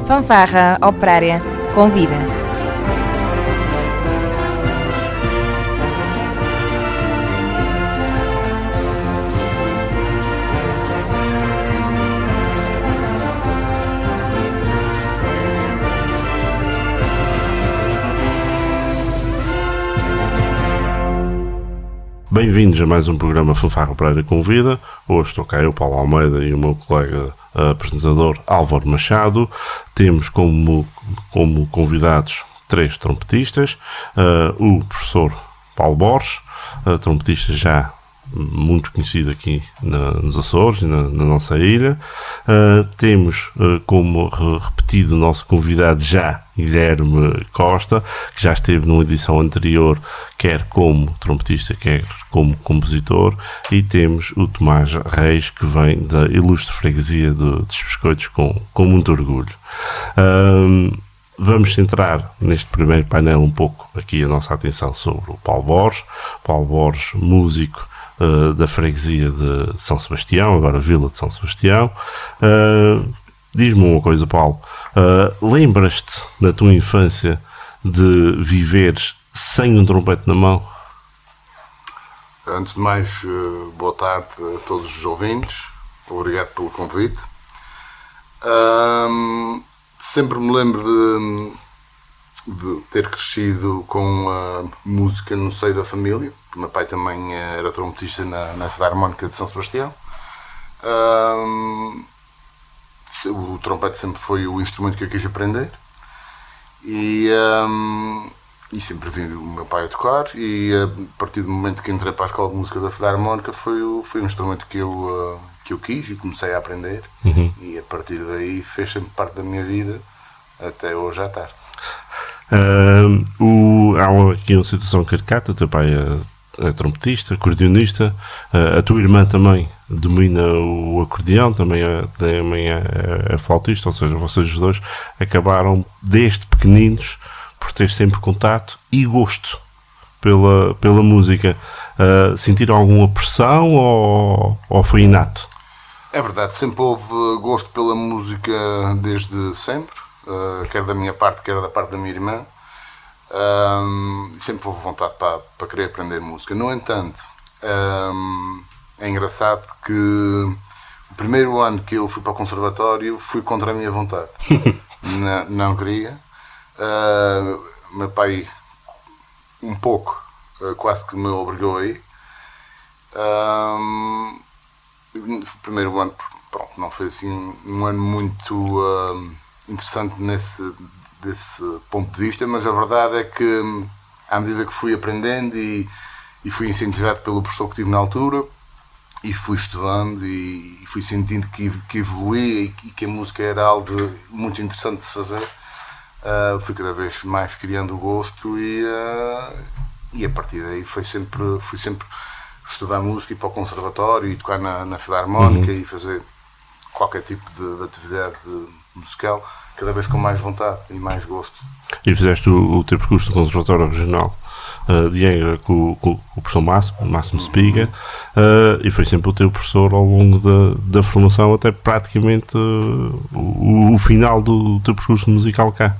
Fanfarra Operária convida. Bem-vindos a mais um programa Fanfarra Operária Convida. Hoje estou cá eu, Paulo Almeida, e o meu colega apresentador Álvaro Machado. Temos como convidados 3 trompetistas. O professor Paulo Borges, trompetista já muito conhecido aqui nos Açores e na nossa ilha. Temos como repetido o nosso convidado já, Guilherme Costa, que já esteve numa edição anterior, quer como trompetista, quer como compositor. E temos o Tomás Reis, que vem da ilustre freguesia dos Biscoitos com muito orgulho. Vamos centrar neste primeiro painel um pouco aqui a nossa atenção sobre o Paulo Borges. Paulo Borges, músico da freguesia de São Sebastião, agora Vila de São Sebastião. Diz-me uma coisa, Paulo, lembras-te na tua infância de viveres sem um trompete na mão? Antes de mais, boa tarde a todos os ouvintes, obrigado pelo convite. Sempre me lembro de ter crescido com a música no seio da família. O meu pai também era trompetista na Filarmónica de São Sebastião. O trompete sempre foi o instrumento que eu quis aprender. E sempre vi o meu pai a tocar. E a partir do momento que entrei para a Escola de Música da Filarmónica foi um instrumento que eu quis e comecei a aprender. E a partir daí fez sempre parte da minha vida até hoje à tarde. Há aqui uma situação caricata. O teu pai é trompetista, acordeonista, a tua irmã também domina o acordeão, também é flautista, ou seja, vocês os dois acabaram desde pequeninos por ter sempre contato e gosto pela música. Sentiram alguma pressão ou foi inato? É verdade, sempre houve gosto pela música desde sempre, quer da minha parte, quer da parte da minha irmã. Sempre houve vontade para querer aprender música. No entanto, é engraçado que o primeiro ano que eu fui para o conservatório fui contra a minha vontade. Não queria. Meu pai um pouco quase que me obrigou a ir. O primeiro ano, pronto, não foi assim um ano muito interessante desse ponto de vista, mas a verdade é que à medida que fui aprendendo e fui incentivado pelo professor que tive na altura e fui estudando e fui sentindo que evoluía e que a música era algo muito interessante de se fazer, fui cada vez mais criando o gosto e a partir daí fui sempre estudar música, ir para o conservatório e tocar na Filarmónica e fazer qualquer tipo de atividade musical, cada vez com mais vontade e mais gosto. E fizeste o teu percurso no Conservatório Regional de Angra com o professor Máximo Spiga, e foi sempre o teu professor ao longo da formação até praticamente o final do teu percurso musical cá?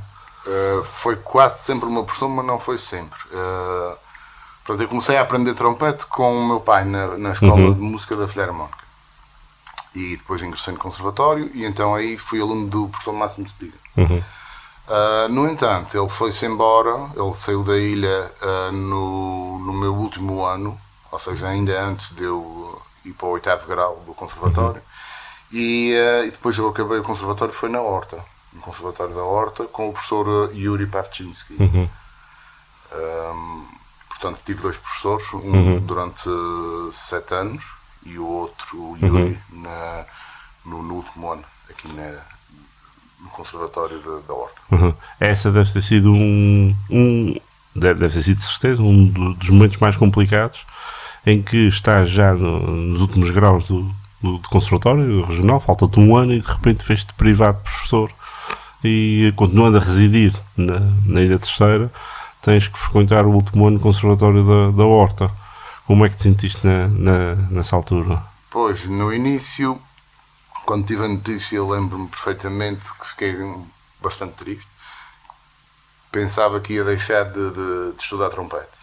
Foi quase sempre o meu professor, mas não foi sempre. Portanto, eu comecei a aprender trompete com o meu pai na Escola de Música da Filarmónica. E depois ingressei no conservatório e então aí fui aluno do professor Máximo Spiga. No entanto, ele foi-se embora, ele saiu da ilha no meu último ano, ou seja, ainda antes de eu ir para o 8º grau do conservatório. E depois eu acabei o conservatório, foi na Horta, no Conservatório da Horta, com o professor Yuri Pavchinsky. Portanto, tive 2 professores, um durante 7 anos e o outro, o Yuri, no último ano, aqui no Conservatório da Horta. Essa deve ter sido deve ter sido de certeza um dos momentos mais complicados, em que estás já nos últimos graus do Conservatório Regional, falta-te um ano e de repente fez-te privado de professor e continuando a residir na Ilha Terceira, tens que frequentar o último ano do Conservatório da Horta. Como é que te sentiste nessa altura? Pois, no início, quando tive a notícia, lembro-me perfeitamente que fiquei bastante triste. Pensava que ia deixar de estudar trompete.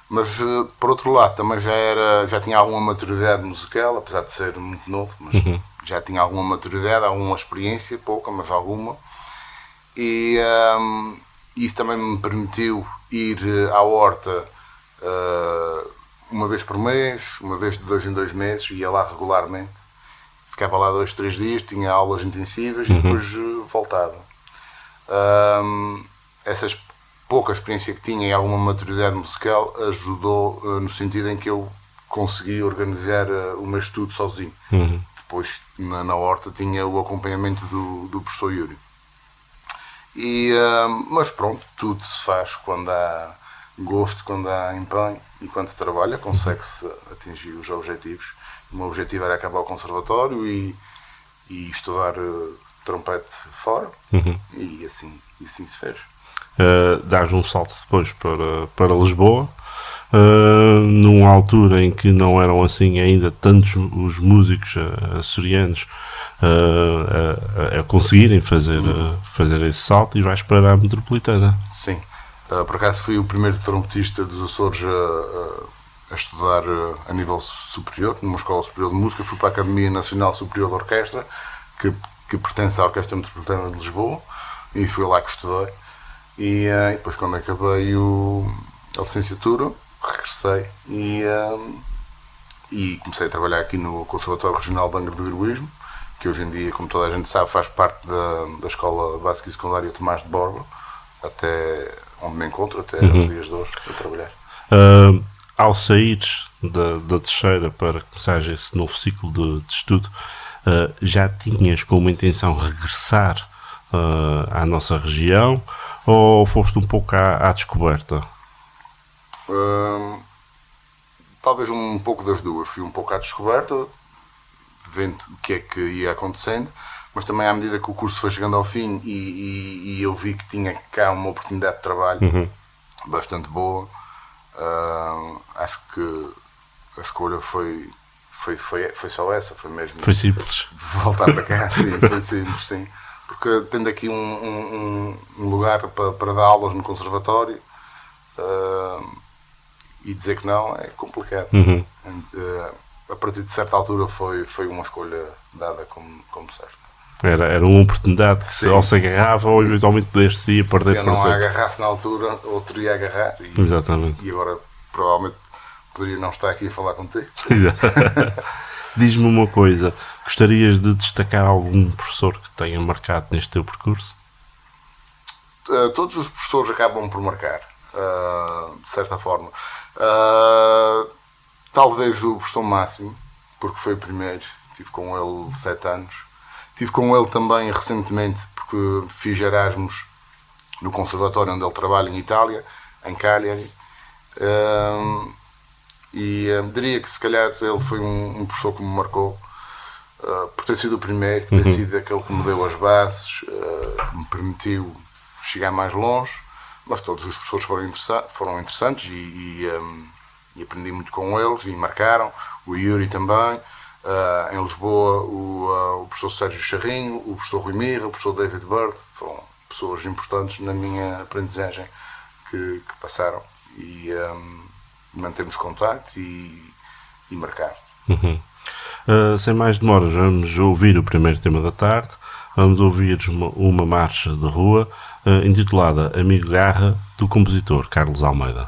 Mas, por outro lado, também já tinha alguma maturidade musical, apesar de ser muito novo, mas já tinha alguma maturidade, alguma experiência, pouca, mas alguma. E isso também me permitiu ir à horta uma vez por mês, uma vez de 2 em 2 meses, ia lá regularmente. Ficava lá 2, 3 dias, tinha aulas intensivas e depois voltava. Essa pouca experiência que tinha e alguma maturidade musical ajudou no sentido em que eu consegui organizar o meu estudo sozinho. Depois, na horta, tinha o acompanhamento do professor Yuri. Mas pronto, tudo se faz quando há gosto, quando há empenho e quando se trabalha, consegue-se atingir os objetivos. O meu objetivo era acabar o conservatório e estudar trompete fora, e assim se fez. Dás um salto depois para Lisboa, numa altura em que não eram assim ainda tantos os músicos açorianos a conseguirem fazer esse salto, e vais para a Metropolitana. Sim, por acaso fui o primeiro trompetista dos Açores a estudar a nível superior, numa escola superior de música. Fui para a Academia Nacional Superior de Orquestra, que pertence à Orquestra Metropolitana de Lisboa, e foi lá que estudei. E depois, quando acabei a licenciatura, regressei e comecei a trabalhar aqui no Conservatório Regional de Angra do Heroísmo, que hoje em dia, como toda a gente sabe, faz parte da Escola Básica e Secundária Tomás de Borba, até onde me encontro, até aos dias de hoje, a trabalhar. Ao saíres da terceira para começar esse novo ciclo de estudo, já tinhas como intenção regressar à nossa região, ou foste um pouco à descoberta? Talvez um pouco das duas. Fui um pouco à descoberta, vendo o que é que ia acontecendo, mas também à medida que o curso foi chegando ao fim e eu vi que tinha cá uma oportunidade de trabalho bastante boa, acho que a escolha foi só essa, foi mesmo. Foi simples. Voltar para cá, sim, foi simples, sim. Porque tendo aqui um lugar para dar aulas no conservatório, e dizer que não é complicado. A partir de certa altura foi uma escolha dada como certa. Era uma oportunidade que ou se agarrava ou eventualmente ia perder. Se eu não a agarrasse na altura, outro ia agarrar. Exatamente. E agora provavelmente poderia não estar aqui a falar contigo. Diz-me uma coisa, gostarias de destacar algum professor que tenha marcado neste teu percurso? Todos os professores acabam por marcar, de certa forma. Talvez o professor Máximo, porque foi o primeiro, tive com ele 7 anos. Tive com ele também recentemente, porque fiz Erasmus no conservatório onde ele trabalha em Itália, em Cagliari. Diria que se calhar ele foi um professor que me marcou, por ter sido o primeiro, por ter sido aquele que me deu as bases, que me permitiu chegar mais longe. Mas todos os professores foram interessantes e aprendi muito com eles e marcaram. O Yuri também. Em Lisboa, o professor Sérgio Charrinho, o professor Rui Mirra, o professor David Bird, foram pessoas importantes na minha aprendizagem que passaram, e mantemos contato e marcar. Sem mais demoras, vamos ouvir o primeiro tema da tarde. Vamos ouvir uma marcha de rua intitulada Amigo Garra, do compositor Carlos Almeida.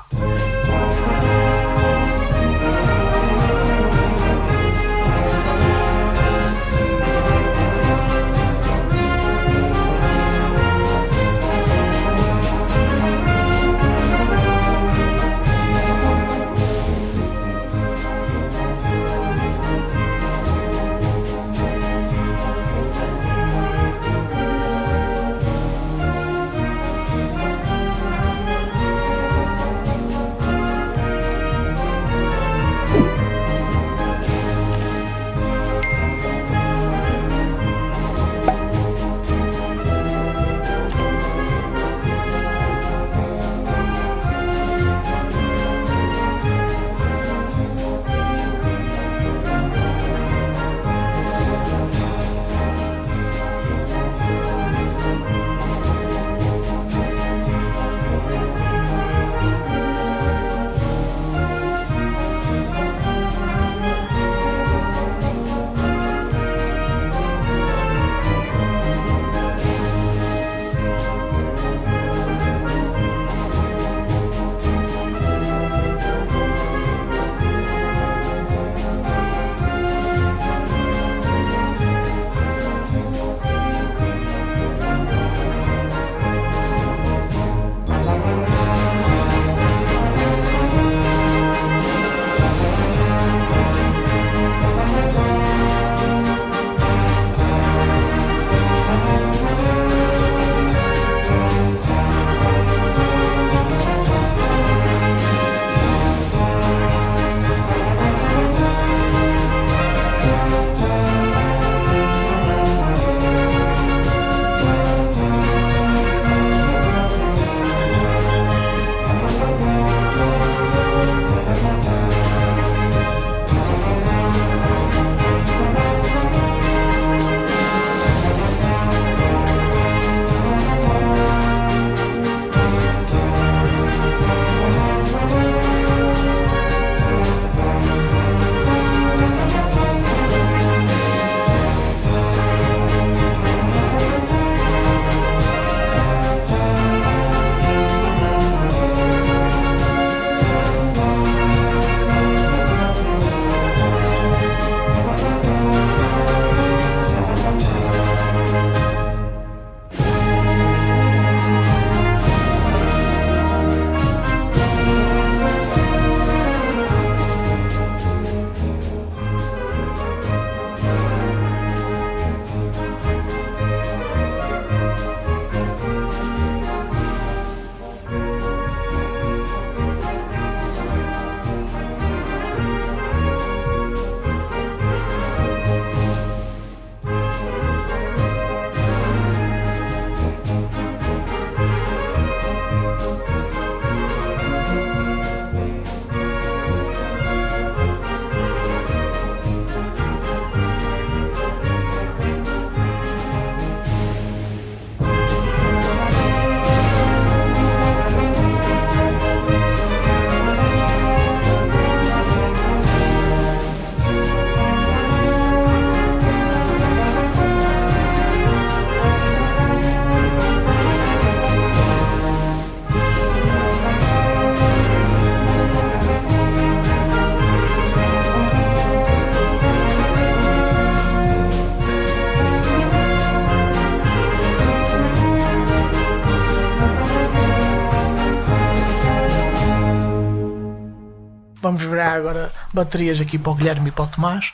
vamos virar agora baterias aqui para o Guilherme e para o Tomás.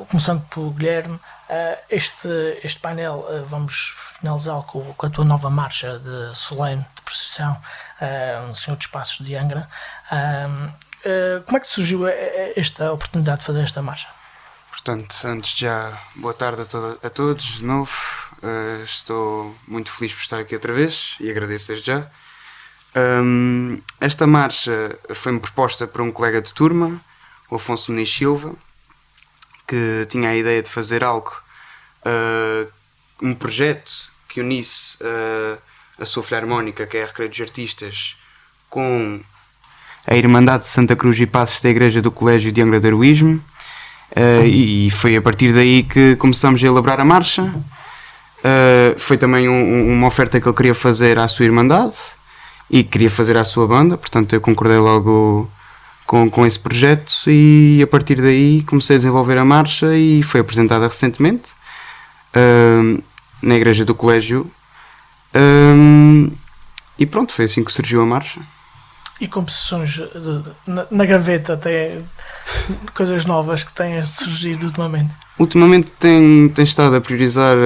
Começando pelo Guilherme, este painel vamos finalizá-lo com a tua nova marcha de solene de procissão no Senhor dos Passos de Angra. Como é que surgiu esta oportunidade de fazer esta marcha? Portanto, antes de já, boa tarde a todos de novo. Estou muito feliz por estar aqui outra vez e agradeço desde já. Esta marcha foi-me proposta por um colega de turma, o Afonso Muniz Silva, que tinha a ideia de fazer algo, um projeto que unisse a sua Filarmónica, que é a Recreio dos Artistas, com a Irmandade de Santa Cruz e Passos da Igreja do Colégio de Angra do Heroísmo, e foi a partir daí que começamos a elaborar a marcha. Foi também uma oferta que ele queria fazer à sua Irmandade e queria fazer à sua banda, portanto eu concordei logo com esse projeto e a partir daí comecei a desenvolver a marcha e foi apresentada recentemente na Igreja do Colégio, e pronto, foi assim que surgiu a marcha. E composições na gaveta, até coisas novas que têm surgido ultimamente? Ultimamente tem estado a priorizar,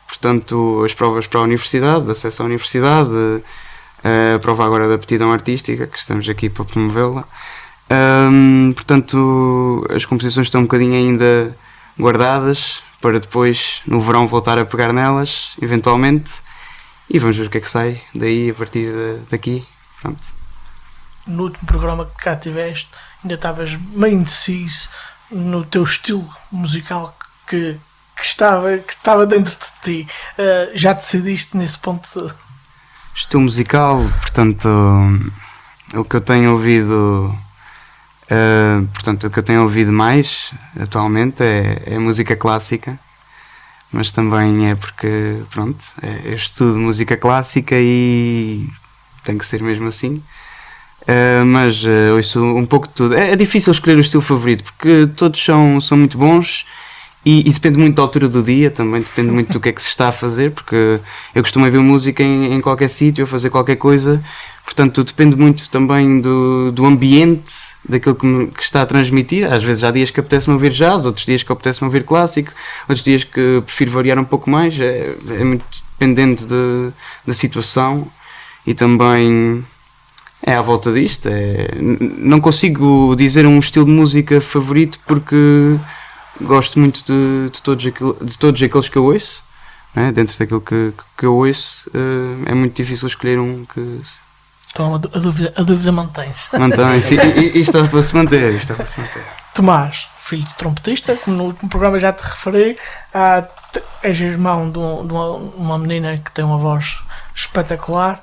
portanto, as provas para a universidade, de acesso à universidade, a prova agora da aptidão artística, que estamos aqui para promovê-la. Portanto, as composições estão um bocadinho ainda guardadas para depois, no verão, voltar a pegar nelas, eventualmente, e vamos ver o que é que sai daí, a partir daqui. Pronto. No último programa que cá tiveste, ainda estavas meio indeciso no teu estilo musical que estava dentro de ti. Já decidiste nesse ponto? Estilo musical, portanto, o que eu tenho ouvido, o que eu tenho ouvido mais atualmente é música clássica, mas também é porque, pronto, eu estudo música clássica e tem que ser mesmo assim. Mas ouço um pouco de tudo. É difícil escolher o estilo favorito porque todos são muito bons e depende muito da altura do dia, também depende muito do que é que se está a fazer, porque eu costumo ouvir música em qualquer sítio, a fazer qualquer coisa, portanto depende muito também do ambiente, daquilo que está a transmitir. Às vezes há dias que apetece-me ouvir jazz, outros dias que apetece-me ouvir clássico, outros dias que prefiro variar um pouco mais, é muito dependente da situação e também é à volta disto. Não consigo dizer um estilo de música favorito porque gosto muito de todos aqueles que eu ouço, né? Dentro daquilo que eu ouço, é muito difícil escolher um que... Então a dúvida mantém-se. Mantém-se, e está para se manter. Tomás, filho de trompetista, como no último programa já te referi, és irmão de uma menina que tem uma voz espetacular.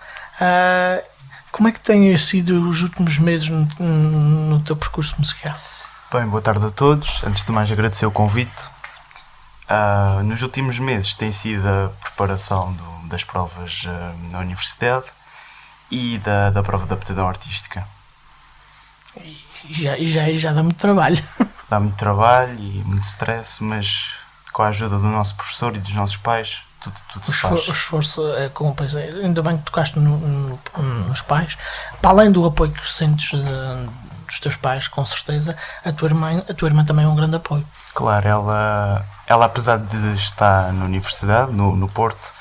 Como é que têm sido os últimos meses no teu percurso musical? Bem, boa tarde a todos. Antes de mais agradecer o convite. Nos últimos meses tem sido a preparação das provas na universidade e da prova de aptidão artística. E já dá muito trabalho. Dá muito trabalho e muito stress, mas com a ajuda do nosso professor e dos nossos pais, tudo se faz. O esforço é compensa. Ainda bem que tocaste nos pais. Para além do apoio que sentes dos teus pais, com certeza, a tua irmã também é um grande apoio. Claro, ela apesar de estar na universidade, no Porto,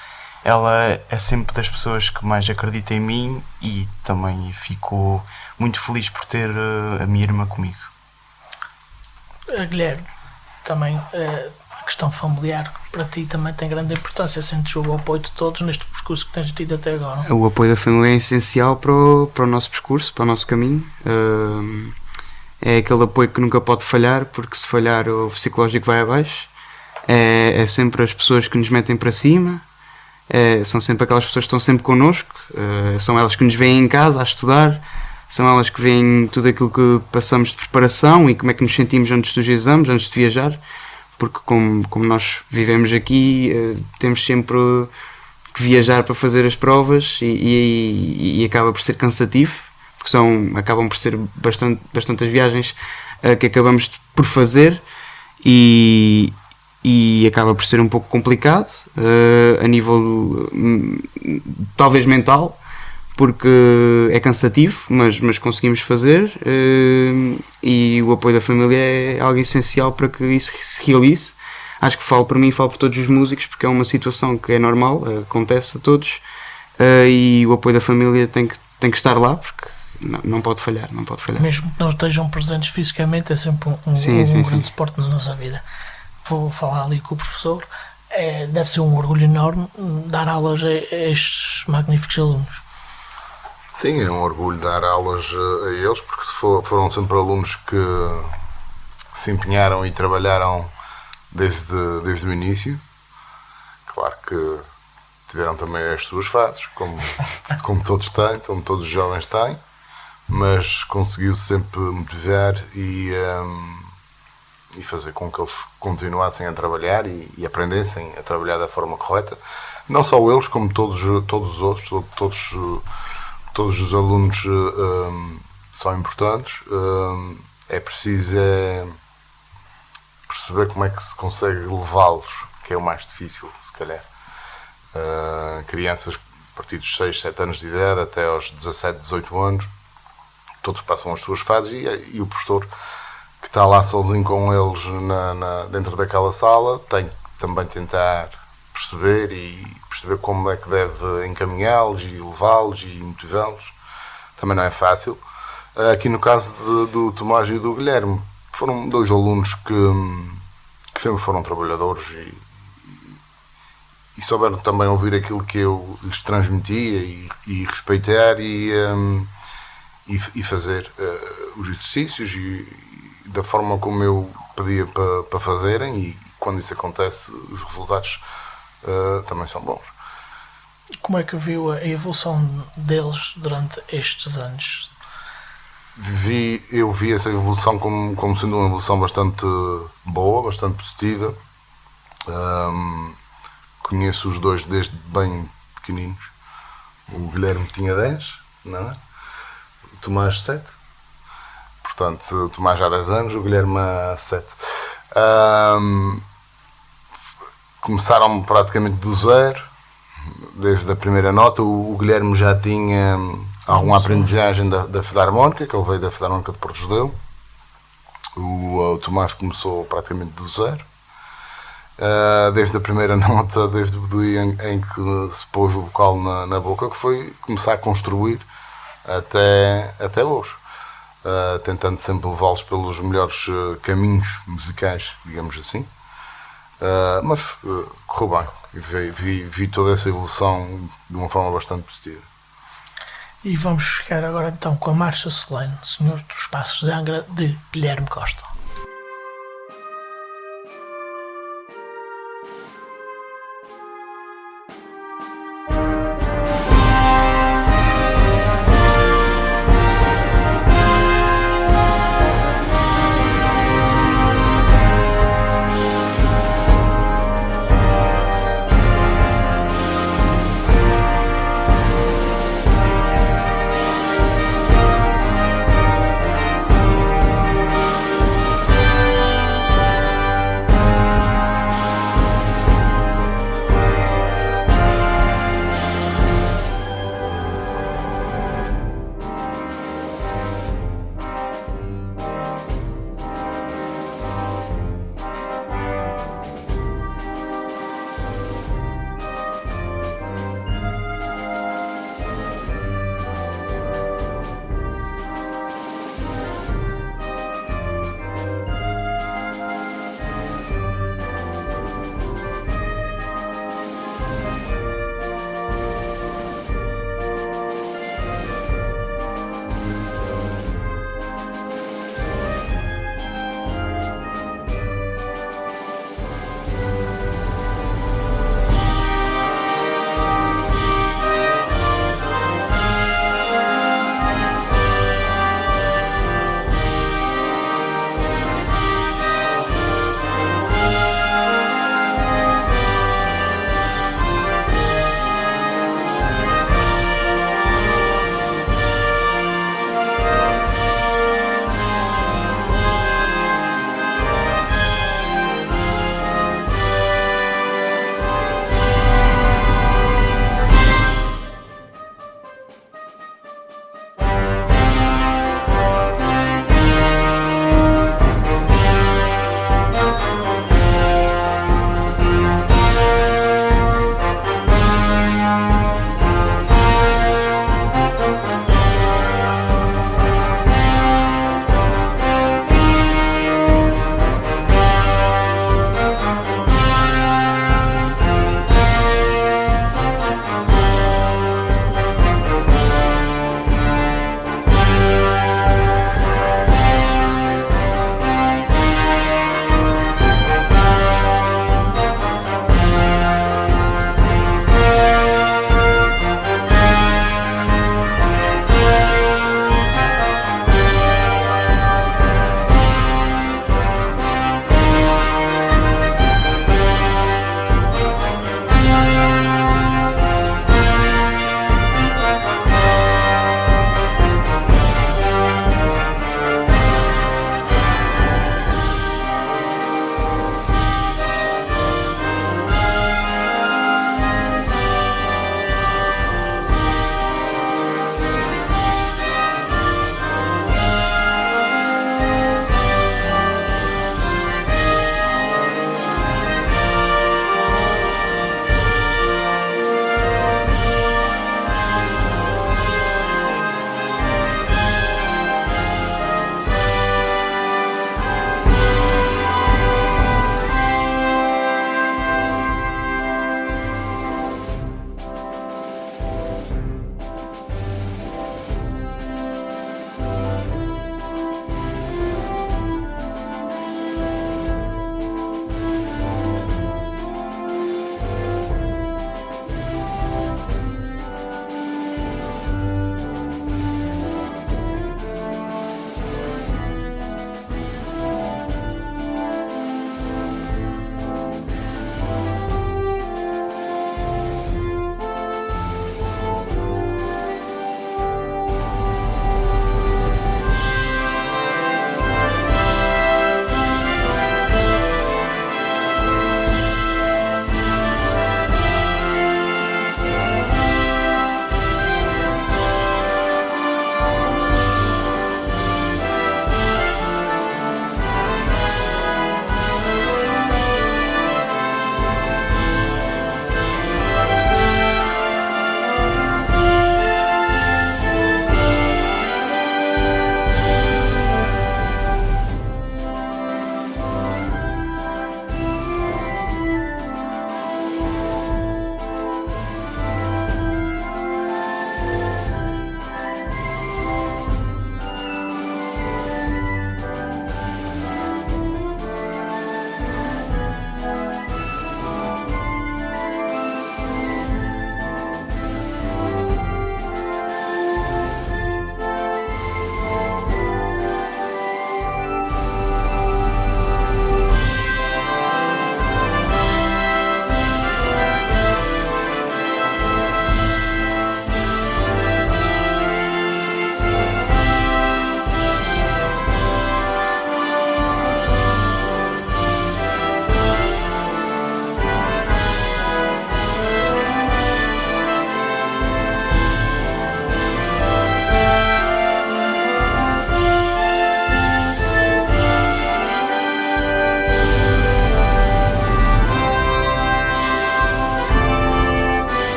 ela é sempre das pessoas que mais acredita em mim e também fico muito feliz por ter a minha irmã comigo. Guilherme, também a questão familiar para ti também tem grande importância. Sentes o apoio de todos neste percurso que tens tido até agora? O apoio da família é essencial para o nosso percurso, para o nosso caminho. É aquele apoio que nunca pode falhar, porque se falhar o psicológico vai abaixo. É sempre as pessoas que nos metem para cima, são sempre aquelas pessoas que estão sempre connosco, são elas que nos veem em casa a estudar, são elas que veem tudo aquilo que passamos de preparação e como é que nos sentimos antes dos exames, antes de viajar, porque como nós vivemos aqui, temos sempre que viajar para fazer as provas e acaba por ser cansativo, porque acabam por ser bastantes viagens que acabamos por fazer e acaba por ser um pouco complicado a nível talvez mental, porque é cansativo, mas conseguimos fazer, e o apoio da família é algo essencial para que isso se realize. Acho que falo por mim e falo por todos os músicos, porque é uma situação que é normal, acontece a todos, e o apoio da família tem que estar lá, porque não pode falhar, não pode falhar. Mesmo que não estejam presentes fisicamente, é sempre um grande suporte na nossa vida. Vou falar ali com o professor. Deve ser um orgulho enorme dar aulas a estes magníficos alunos. Sim, é um orgulho dar aulas a eles, porque foram sempre alunos que se empenharam e trabalharam desde o início. Claro que tiveram também as suas fases, como todos têm, como todos os jovens têm, mas conseguiu sempre motivar e fazer com que eles continuassem a trabalhar e aprendessem a trabalhar da forma correta. Não só eles, como todos os outros, todos os alunos são importantes. É preciso perceber como é que se consegue levá-los, que é o mais difícil, se calhar. Crianças a partir dos 6, 7 anos de idade até aos 17, 18 anos, todos passam as suas fases e o professor que está lá sozinho com eles dentro daquela sala tem que também tentar perceber como é que deve encaminhá-los e levá-los e motivá-los. Também não é fácil. Aqui no caso do Tomás e do Guilherme, foram dois alunos que sempre foram trabalhadores e souberam também ouvir aquilo que eu lhes transmitia e respeitar e fazer os exercícios e da forma como eu pedia para fazerem, e quando isso acontece os resultados também são bons. Como é que viu a evolução deles durante estes anos? Eu vi essa evolução como sendo uma evolução bastante boa, bastante positiva. Conheço os dois desde bem pequeninos. O Guilherme tinha 10, não é? O Tomás 7. Portanto, o Tomás já há 10 anos, o Guilherme há 7. Começaram praticamente do zero, desde a primeira nota. O Guilherme já tinha alguma aprendizagem da Filarmónica, que ele veio da Filarmónica de Porto Judeu. O Tomás começou praticamente do zero. Desde a primeira nota, desde o dia em que se pôs o vocal na boca, que foi começar a construir até hoje. Tentando sempre levá-los pelos melhores caminhos musicais, digamos assim. Mas correu bem. Vi toda essa evolução de uma forma bastante positiva. E vamos ficar agora então com a Marcha Solene, Senhor dos Passos de Angra, de Guilherme Costa.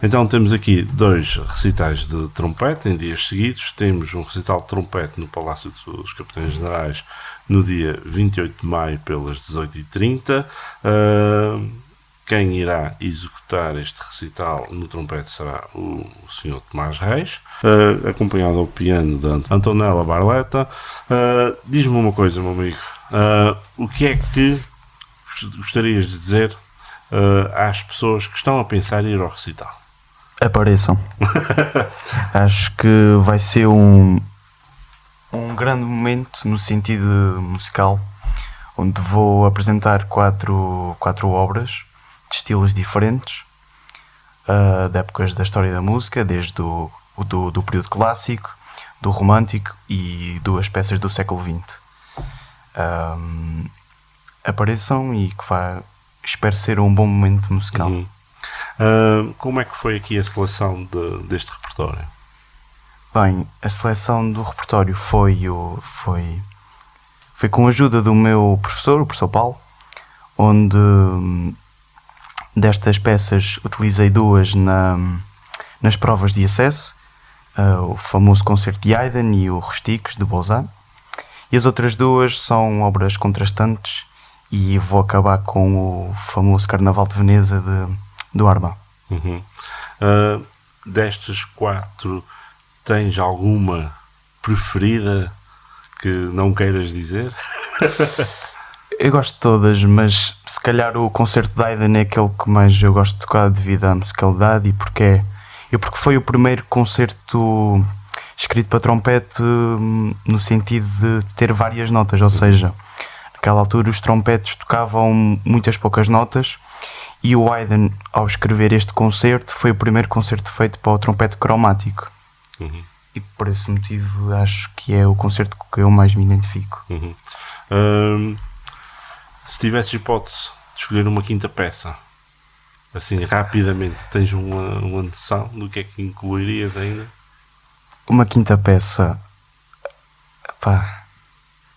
Então temos aqui 2 recitais de trompete em dias seguidos. Temos um recital de trompete no Palácio dos Capitães Generais no dia 28 de maio pelas 18h30. Quem irá executar este recital no trompete será o Sr. Tomás Reis, acompanhado ao piano de Antonella Barletta. Diz-me uma coisa, meu amigo, o que é que gostarias de dizer às pessoas que estão a pensar em ir ao recital? Apareçam. Acho que vai ser um grande momento no sentido musical, onde vou apresentar quatro obras de estilos diferentes, de épocas da história da música, desde do período clássico, do romântico e 2 peças do século XX. Apareçam e espero ser um bom momento musical. Como é que foi aqui a seleção deste repertório? Bem, a seleção do repertório foi com a ajuda do meu professor, o professor Paulo, onde destas peças utilizei 2 nas provas de acesso, o famoso concerto de Haydn e o Rustiques de Bolzano, e as outras 2 são obras contrastantes, e vou acabar com o famoso Carnaval de Veneza do Armand. Destas 4, tens alguma preferida que não queiras dizer? Eu gosto de todas, mas se calhar o concerto de Haydn é aquele que mais eu gosto de tocar devido à musicalidade e porque foi o primeiro concerto escrito para trompete no sentido de ter várias notas, ou seja, naquela altura os trompetes tocavam muitas poucas notas e o Haydn, ao escrever este concerto, foi o primeiro concerto feito para o trompete cromático. E por esse motivo acho que é o concerto com que eu mais me identifico. Se tivesses hipótese de escolher uma 5ª peça, assim rapidamente, tens uma noção do que é que incluirias ainda? Uma 5ª peça,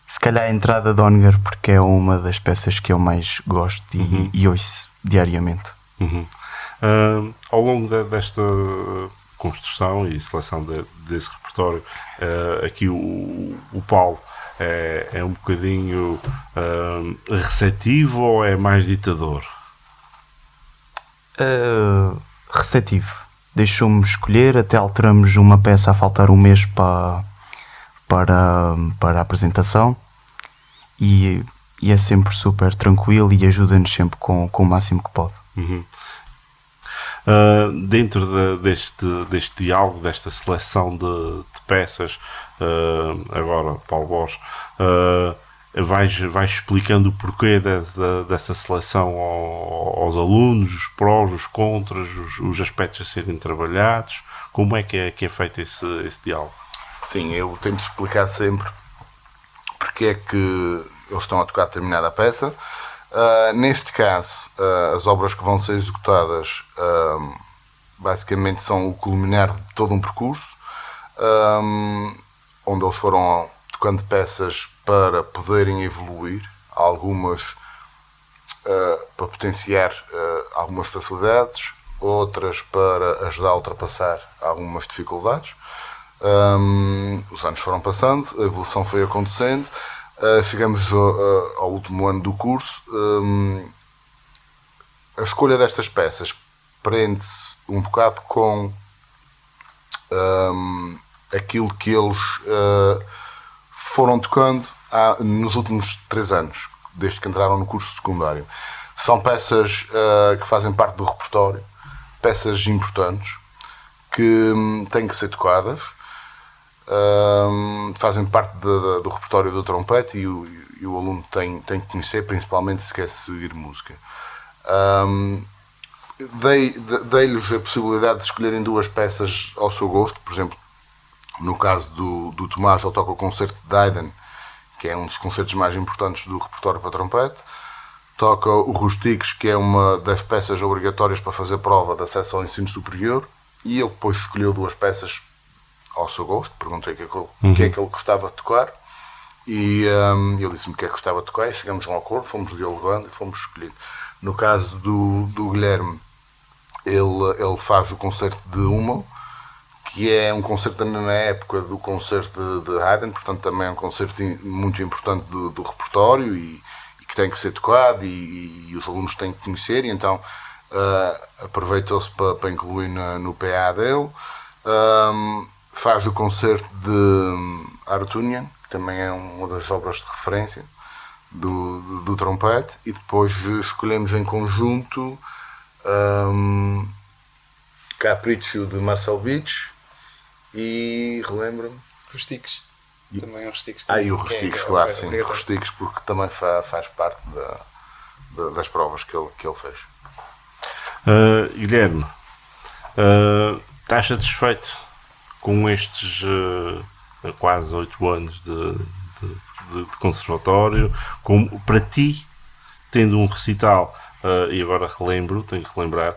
se calhar a entrada de Onger, porque é uma das peças que eu mais gosto e ouço diariamente. Ao longo desta construção e seleção desse repertório, aqui o Paulo é um bocadinho receptivo ou é mais ditador? Receptivo. Deixou-me escolher, até alteramos uma peça a faltar um mês para a apresentação e é sempre super tranquilo e ajuda-nos sempre com o máximo que pode. Dentro deste diálogo, desta seleção de peças, agora Paulo Borges, vais explicando o porquê dessa seleção aos alunos, os prós, os contras, os aspectos a serem trabalhados. Como é que é feito esse diálogo? Sim, eu tento explicar sempre porque é que eles estão a tocar determinada peça. Neste caso, as obras que vão ser executadas basicamente são o culminar de todo um percurso, onde eles foram tocando peças para poderem evoluir, algumas para potenciar algumas facilidades, outras para ajudar a ultrapassar algumas dificuldades. Os anos foram passando, a evolução foi acontecendo. Chegamos ao último ano do curso. A escolha destas peças prende-se um bocado com aquilo que eles foram tocando nos últimos 3 anos, desde que entraram no curso secundário. São peças que fazem parte do repertório, peças importantes que têm que ser tocadas. Fazem parte do repertório do trompete e o aluno tem que conhecer, principalmente se quer seguir música. Dei-lhes a possibilidade de escolherem 2 peças ao seu gosto. Por exemplo, no caso do Tomás, ele toca o concerto de Haydn, que é um dos concertos mais importantes do repertório para trompete. Toca o Rustiques, que é uma das peças obrigatórias para fazer prova de acesso ao ensino superior, e ele depois escolheu 2 peças ao seu gosto. Perguntei o que é que ele gostava de tocar e ele disse-me o que é que gostava de tocar e chegamos a um acordo, fomos dialogando e fomos escolhendo. No caso do Guilherme, ele faz o concerto de Hummel, que é um concerto da mesma época do concerto de Haydn, portanto também é um concerto muito importante do repertório e que tem que ser tocado e os alunos têm que conhecer, e então aproveitou-se para incluir no PA dele. Faz o concerto de Arutunian, que também é uma das obras de referência do trompete, e depois escolhemos em conjunto Capriccio de Marcel Beach e relembro-me Rustiques. Também é Rustiques. E o Rustiques, claro, sim, o Rustiques, porque também faz parte das provas que ele fez. Guilherme, estás satisfeito com estes quase 8 anos de conservatório? Para ti, tendo um recital, e agora tenho que relembrar,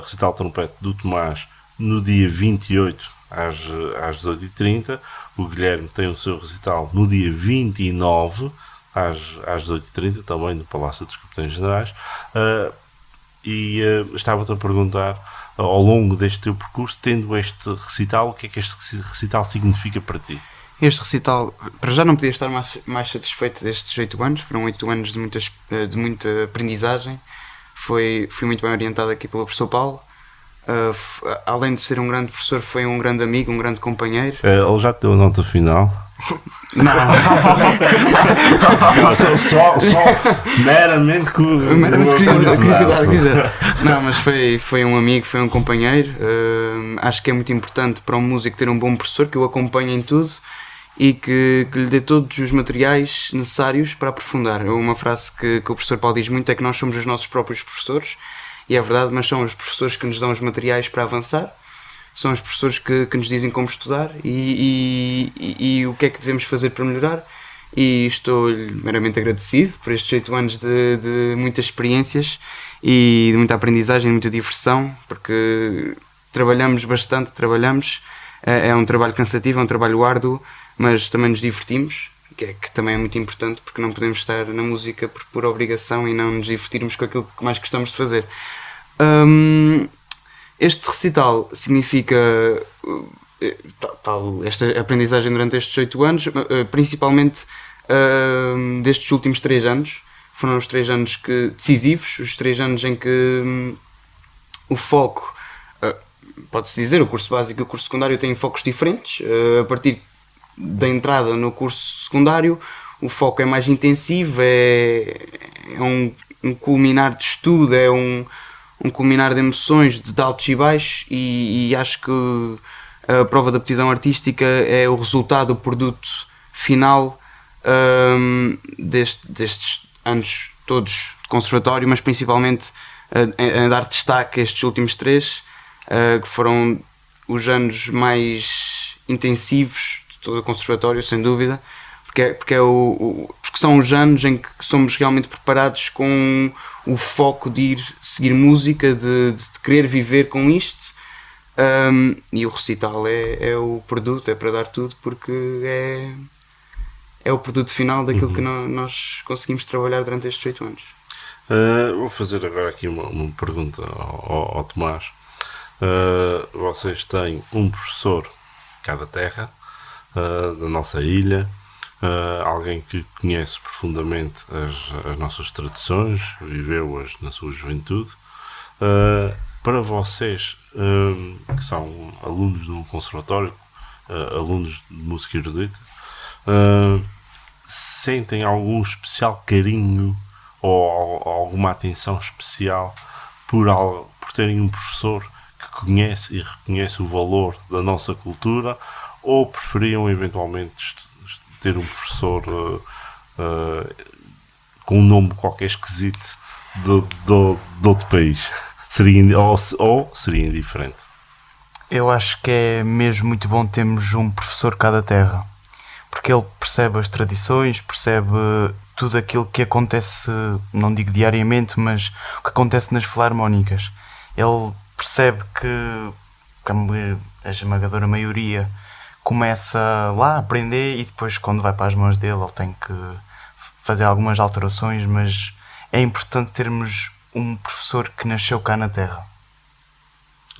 recital de trompete do Tomás no dia 28 às 18h30, o Guilherme tem o seu recital no dia 29 às 18h30, também no Palácio dos Capitães Generais, estava-te a perguntar, ao longo deste teu percurso, tendo este recital, o que é que este recital significa para ti? Este recital, para já não podia estar mais satisfeito destes 8 anos, foram 8 anos de muita aprendizagem. Fui muito bem orientado aqui pelo professor Paulo. Além de ser um grande professor, foi um grande amigo, um grande companheiro. Ele já te deu a nota final? Não. só meramente curiosidade. Não, mas foi um amigo, foi um companheiro. Acho que é muito importante para um músico ter um bom professor que o acompanhe em tudo e que lhe dê todos os materiais necessários para aprofundar. Uma frase que o professor Paulo diz muito é que nós somos os nossos próprios professores, e é verdade, mas são os professores que nos dão os materiais para avançar, são os professores que nos dizem como estudar e o que é que devemos fazer para melhorar, e estou-lhe meramente agradecido por estes 8 anos de muitas experiências e de muita aprendizagem, muita diversão, porque trabalhamos bastante, é um trabalho cansativo, é um trabalho árduo, mas também nos divertimos, que também é muito importante, porque não podemos estar na música por obrigação e não nos divertirmos com aquilo que mais gostamos de fazer. Este recital significa esta aprendizagem durante estes 8 anos, principalmente destes últimos 3 anos. Foram os 3 anos decisivos, os 3 anos em que o foco, pode-se dizer, o curso básico e o curso secundário têm focos diferentes. A partir da entrada no curso secundário, o foco é mais intensivo, é um culminar de estudo, é um culminar de emoções, de altos e baixos, e acho que a prova de aptidão artística é o resultado, o produto final destes anos todos de conservatório, mas principalmente a dar destaque a estes últimos 3, que foram os anos mais intensivos de todo o conservatório, sem dúvida, porque são os anos em que somos realmente preparados com o foco de ir seguir música, de querer viver com isto, e o recital é o produto, é para dar tudo, porque é o produto final daquilo que nós conseguimos trabalhar durante estes 8 anos. Vou fazer agora aqui uma pergunta ao Tomás. Vocês têm um professor de cada terra, da nossa ilha, alguém que conhece profundamente as nossas tradições, viveu-as na sua juventude. Para vocês, que são alunos de um conservatório, alunos de música erudita, sentem algum especial carinho ou alguma atenção especial por terem um professor que conhece e reconhece o valor da nossa cultura, ou preferiam eventualmente ter um professor com um nome qualquer esquisito de outro país? Seria indiferente? Eu acho que é mesmo muito bom termos um professor de cada terra, porque ele percebe as tradições, percebe tudo aquilo que acontece, não digo diariamente, mas o que acontece nas filarmónicas. Ele percebe que a esmagadora maioria começa lá a aprender e depois, quando vai para as mãos dele, ele tem que fazer algumas alterações, mas é importante termos um professor que nasceu cá na terra.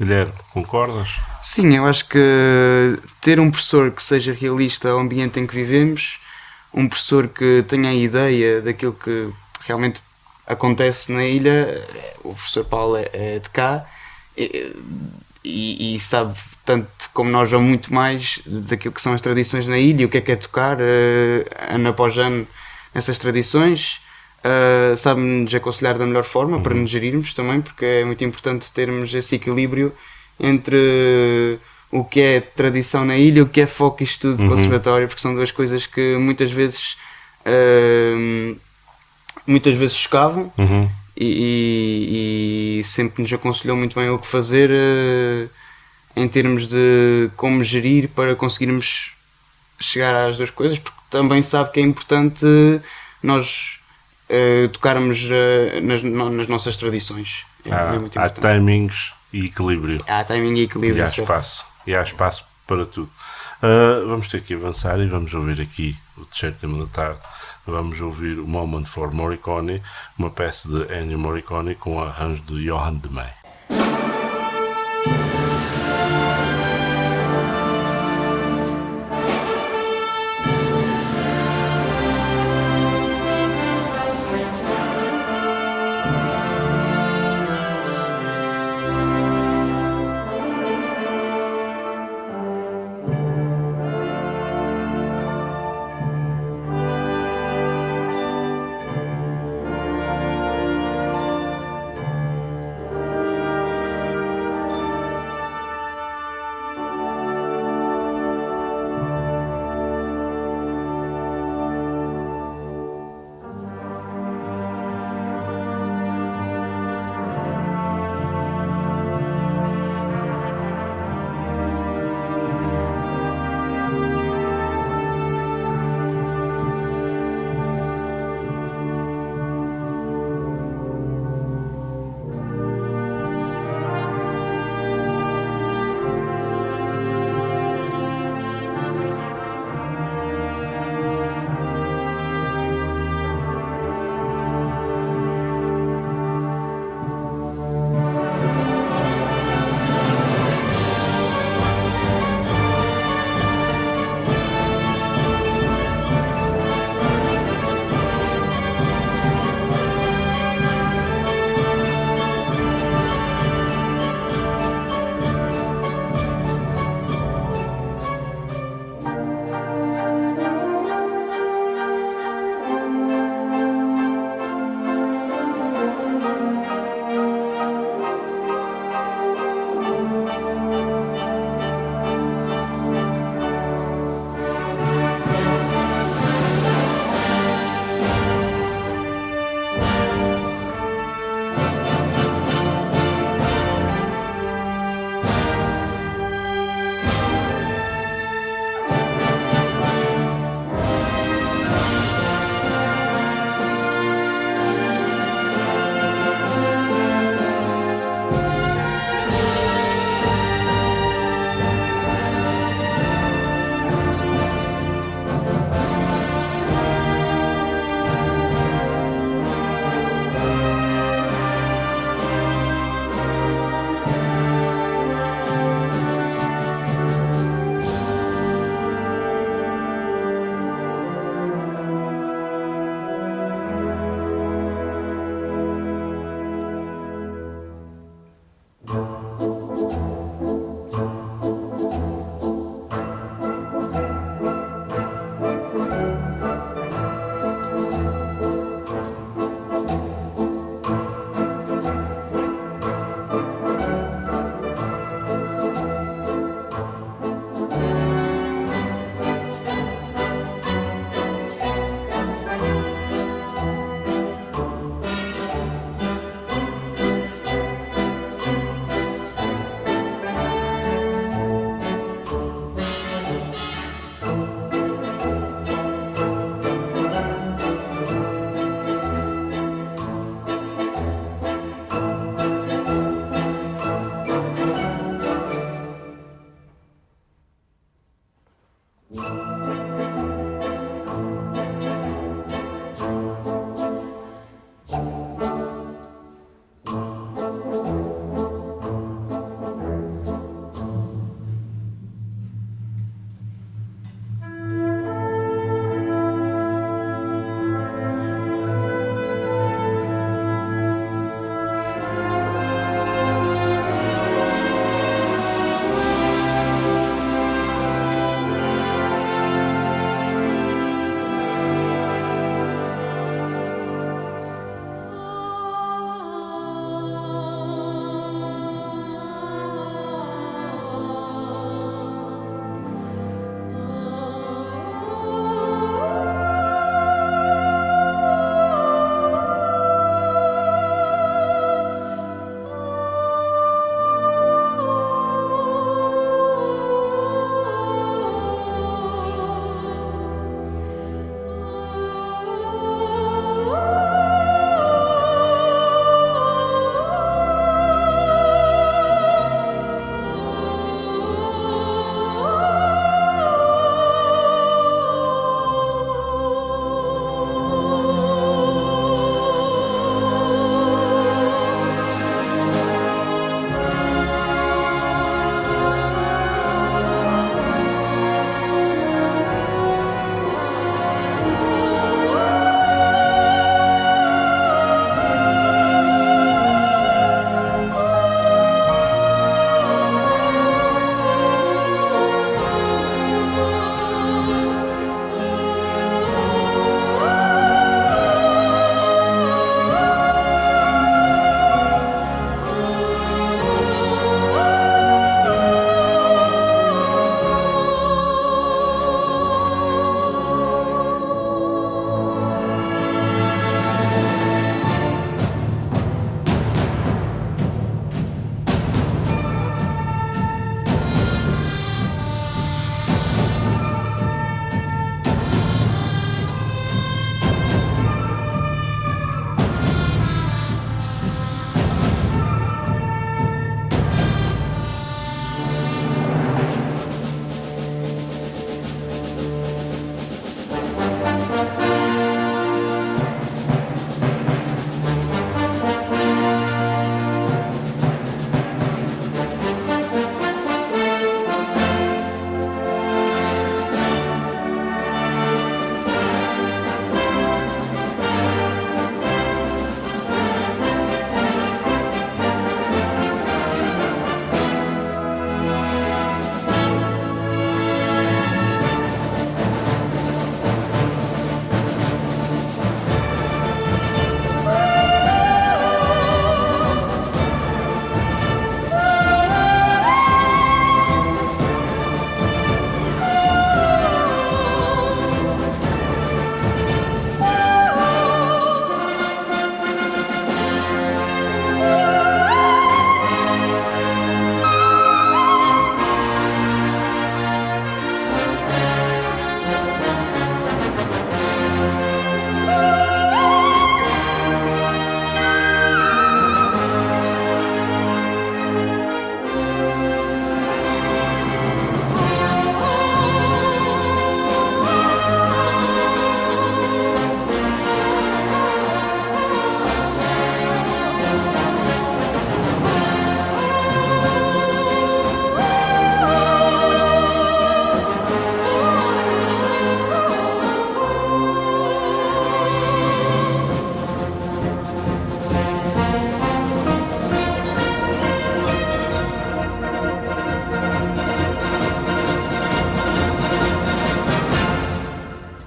Guilherme, concordas? Sim, eu acho que ter um professor que seja realista ao ambiente em que vivemos, um professor que tenha a ideia daquilo que realmente acontece na ilha, o professor Paulo é de cá e sabe tanto como nós ou muito mais daquilo que são as tradições na ilha e o que é tocar ano após ano nessas tradições. Sabe-nos aconselhar da melhor forma para nos gerirmos também, porque é muito importante termos esse equilíbrio entre o que é tradição na ilha e o que é foco e estudo de conservatório, porque são duas coisas que muitas vezes chocavam e sempre nos aconselhou muito bem o que fazer em termos de como gerir para conseguirmos chegar às duas coisas, porque também sabe que é importante nós tocarmos nas nossas tradições. É muito Há importante. timings e equilíbrio. Há timing e equilíbrio. E há certo. espaço. E há espaço para tudo. Vamos ter que avançar e vamos ouvir aqui o terceiro tema da tarde. Vamos ouvir o Moment for Morricone, uma peça de Ennio Morricone com o arranjo de Johann de May.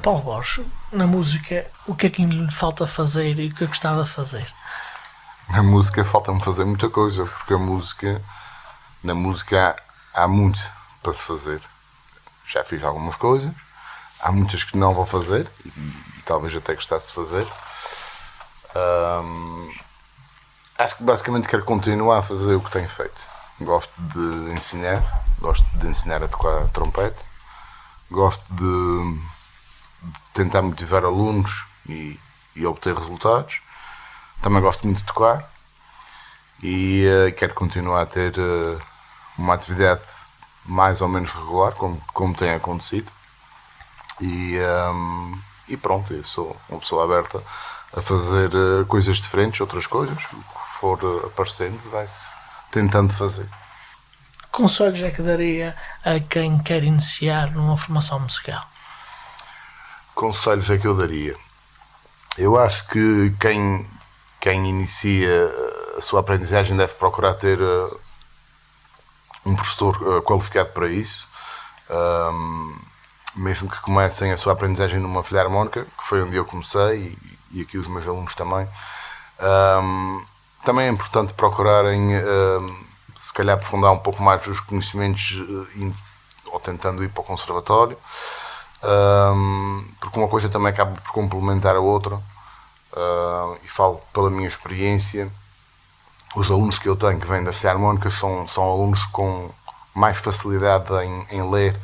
Paulo Borges, na música, o que é que lhe falta fazer e o que gostava de fazer? Na música falta-me fazer muita coisa, porque na música há muito para se fazer. Já fiz algumas coisas, há muitas que não vou fazer e talvez até gostasse de fazer. Acho que basicamente quero continuar a fazer o que tenho feito. Gosto de ensinar a tocar trompete, gosto de tentar motivar alunos e obter resultados. Também gosto muito de tocar e quero continuar a ter uma atividade mais ou menos regular, como tem acontecido. E pronto, eu sou uma pessoa aberta a fazer coisas diferentes, outras coisas. O que for aparecendo, vai-se tentando fazer. Conselhos é que daria a quem quer iniciar numa formação musical? Conselhos é que eu daria? Eu acho que quem inicia a sua aprendizagem deve procurar ter um professor qualificado para isso, mesmo que comecem a sua aprendizagem numa filarmónica, que foi onde eu comecei e aqui os meus alunos também. Também é importante procurarem se calhar aprofundar um pouco mais os conhecimentos ou tentando ir para o conservatório, porque uma coisa também acaba por complementar a outra. E falo pela minha experiência, os alunos que eu tenho que vêm da filarmónica são alunos com mais facilidade em ler.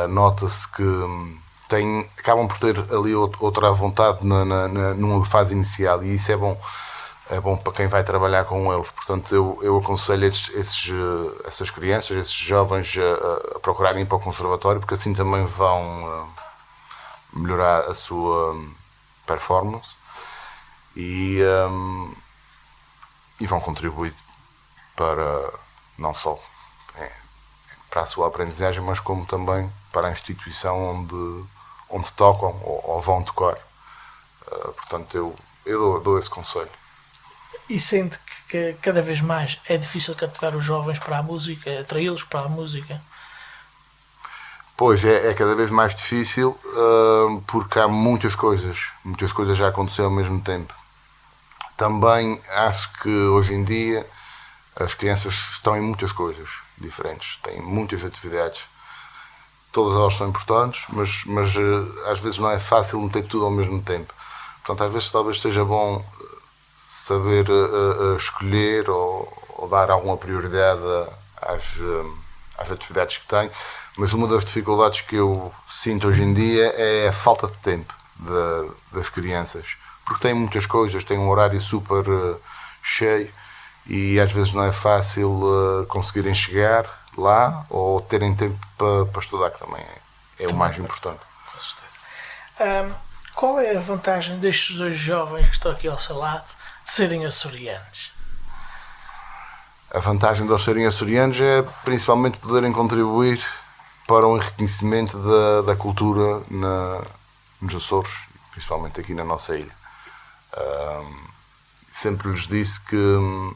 Nota-se que acabam por ter ali outra vontade numa fase inicial, e isso é bom para quem vai trabalhar com eles. Portanto, eu aconselho essas crianças, esses jovens a procurarem ir para o conservatório, porque assim também vão melhorar a sua performance e vão contribuir para não só para a sua aprendizagem, mas como também para a instituição onde tocam ou vão tocar. Portanto, eu dou esse conselho. E sente que cada vez mais é difícil cativar os jovens para a música, atraí-los para a música? Pois, é cada vez mais difícil, porque há muitas coisas já aconteceram ao mesmo tempo. Também acho que hoje em dia as crianças estão em muitas coisas diferentes, têm muitas atividades, todas elas são importantes, mas às vezes não é fácil meter tudo ao mesmo tempo. Portanto, às vezes talvez seja bom saber escolher ou dar alguma prioridade às atividades que tem, mas uma das dificuldades que eu sinto hoje em dia é a falta de tempo das crianças, porque têm muitas coisas, têm um horário super cheio e às vezes não é fácil conseguirem chegar lá ou terem tempo para estudar, que também é o mais importante. Com certeza. Qual é a vantagem destes dois jovens que estão aqui ao seu lado de serem açorianos? A vantagem de eles serem açorianos é principalmente poderem contribuir para o enriquecimento da cultura nos Açores, principalmente aqui na nossa ilha. Sempre lhes disse que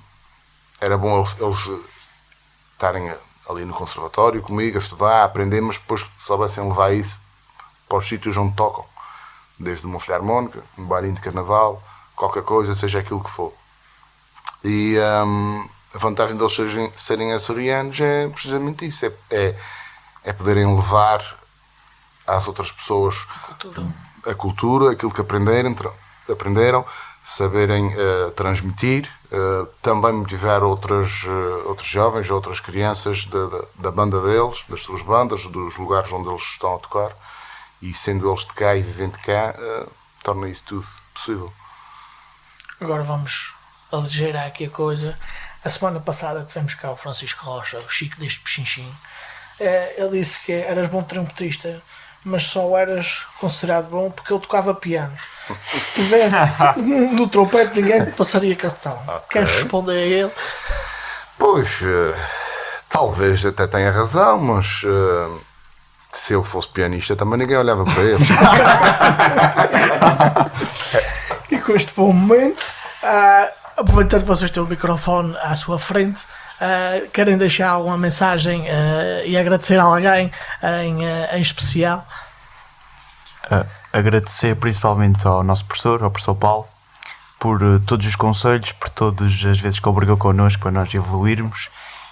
era bom eles estarem ali no conservatório comigo, a estudar, a aprender, mas depois que soubessem levar isso para os sítios onde tocam, desde uma filarmónica, um bailinho de carnaval, qualquer coisa, seja aquilo que for. E a vantagem deles serem açorianos é precisamente isso, é poderem levar às outras pessoas a cultura, aquilo que aprenderam, saberem transmitir, também motivar outros jovens, outras crianças da banda deles, das suas bandas, dos lugares onde eles estão a tocar, e sendo eles de cá e vivendo de cá, torna isso tudo possível. Agora vamos aligeirar aqui a coisa. A semana passada tivemos cá o Francisco Rocha, o Chico deste Pechinchim. Ele disse que eras bom trompetista, mas só eras considerado bom porque ele tocava piano. Se tivesse no trompete, ninguém te passaria cartão. Okay. Queres responder a ele? Pois, talvez até tenha razão, mas se eu fosse pianista também ninguém olhava para ele. E com este bom momento, aproveitando que vocês têm o microfone à sua frente, querem deixar alguma mensagem e agradecer a alguém em especial? agradecer principalmente ao nosso professor, ao professor Paulo, por todos os conselhos, por todas as vezes que obrigou connosco para nós evoluirmos,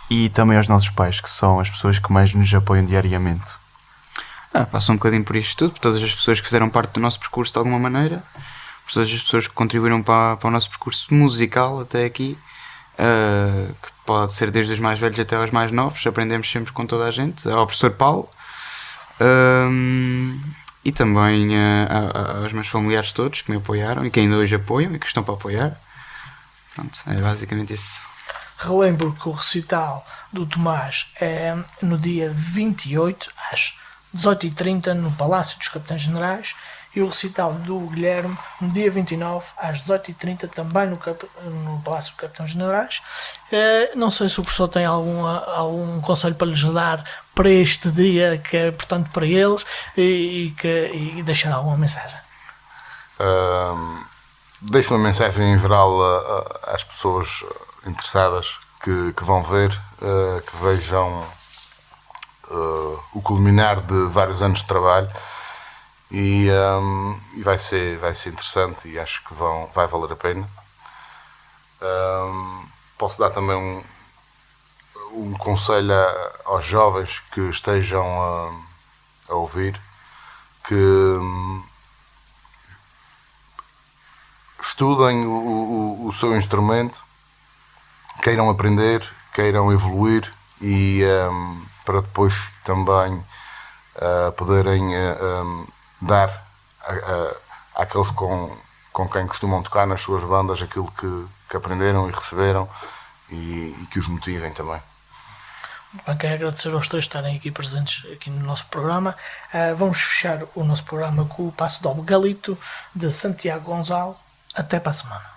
e também aos nossos pais, que são as pessoas que mais nos apoiam diariamente. Passa um bocadinho por isto tudo, por todas as pessoas que fizeram parte do nosso percurso de alguma maneira, por todas as pessoas que contribuíram para o nosso percurso musical até aqui, que pode ser desde os mais velhos até aos mais novos, aprendemos sempre com toda a gente, ao professor Paulo, e também aos meus familiares todos que me apoiaram e que ainda hoje apoiam e que estão para apoiar. Pronto, é basicamente isso. Relembro que o recital do Tomás é no dia 28 às 18h30 no Palácio dos Capitães Generais, e o recital do Guilherme no dia 29 às 18h30 também no Palácio dos Capitães Generais. Não sei se o professor tem algum conselho para lhes dar para este dia que é importante para eles, e deixar alguma mensagem. Deixo uma mensagem em geral às pessoas interessadas que vão ver, que vejam o culminar de vários anos de trabalho, e vai ser interessante, e acho que vai valer a pena. Posso dar também um conselho aos jovens que estejam a ouvir, que estudem o seu instrumento, queiram aprender, queiram evoluir, e para depois também poderem dar àqueles com quem costumam tocar nas suas bandas aquilo que aprenderam e receberam, e que os motivem também. Quero agradecer aos três estarem aqui presentes aqui no nosso programa. Vamos fechar o nosso programa com o Passo Doble Galito de Santiago Gonçalo. Até para a semana.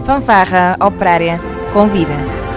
Fanfarra Operária convida.